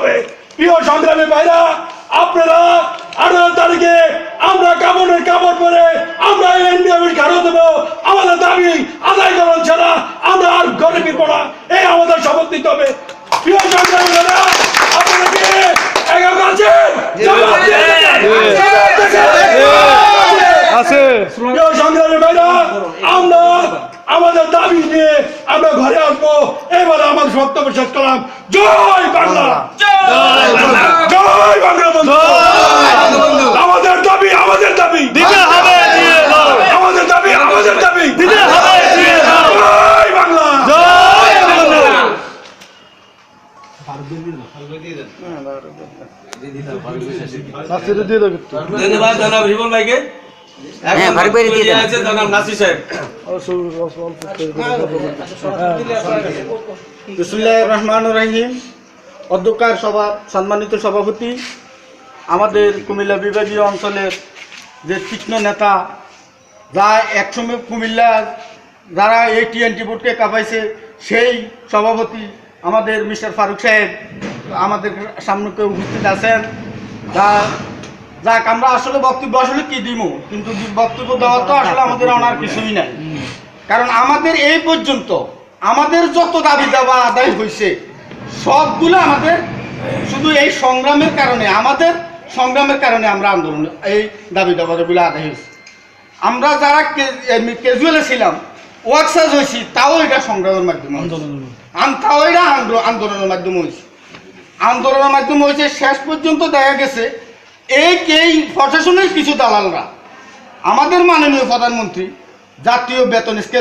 হবে। প্রিয় সংগ্রামী ভাইরা, আপনারা 18 তারিখে আমরা কাপড়ের কাপড় পরে আমরা এনডিএমের ঘাড়ে দেবো। আমাদের দাবি আদায় করার ছাড়া আমরা আর ঘরে ফিরবো না, এই আমাদের শপথ নিতে হবে। প্রিয় সংগ্রামী ভাইরা, আপনারা কি একক আছেন? প্রিয় সংগ্রামী ভাইরা, আমরা আমাদের দাবি নিয়ে আমরা ঘরে আসবো। এবার আমার বক্তব্য শেষ করলাম। জয় বাংলা, জয় বাংলা বন্ধু। আমাদের দাবি আমাদের দাবি দিতে হবে, দিয়ে দাও। আমাদের দাবি আমাদের দাবি দিতে হবে, দিয়ে দাও। জয় বাংলা, জয় বাংলা। ধন্যবাদ জনাব রিবন ভাইকে। হ্যাঁ, ফারুক ভাই দিয়ে দেন। আছে জনাব নাসির সাহেব। বিসমিল্লাহির রহমানির রহিম। অধ্যক্ষের সভা, সম্মানিত সভাপতি, আমাদের কুমিল্লা বিভাগীয় অঞ্চলের যে তীক্ষ্ণ নেতা, যা একসময় কুমিল্লার যারা এই টিএনটি বোর্ডকে কাঁপাইছে, সেই সভাপতি আমাদের মিস্টার ফারুক সাহেব আমাদের সামনে উপস্থিত আছেন। যাক, আমরা আসলে বক্তব্য আসলে কি দিব, কিন্তু বক্তব্য দেওয়ার তো আসলে আমাদের অনার কিছুই নাই। কারণ আমাদের এই পর্যন্ত আমাদের যত দাবি দাবা আদায় হয়েছে সবগুলো আমাদের শুধু এই সংগ্রামের কারণে, আমাদের সংগ্রামের কারণে আমরা আন্দোলন এই দাবি দাবাগুলো আদায় হয়েছে। আমরা যারা ক্যাজুয়ালে ছিলাম, ওয়ার্কসাজ হয়েছি, তাও এটা সংগ্রামের মাধ্যমে, তাও এটা আন্দোলনের মাধ্যমে হয়েছে। আন্দোলনের মাধ্যমে হয়েছে। শেষ পর্যন্ত দেখা গেছে এই প্রশাসনের কিছু দালালরা আমাদের মাননীয় প্রধানমন্ত্রী জাতীয় বেতন স্কেল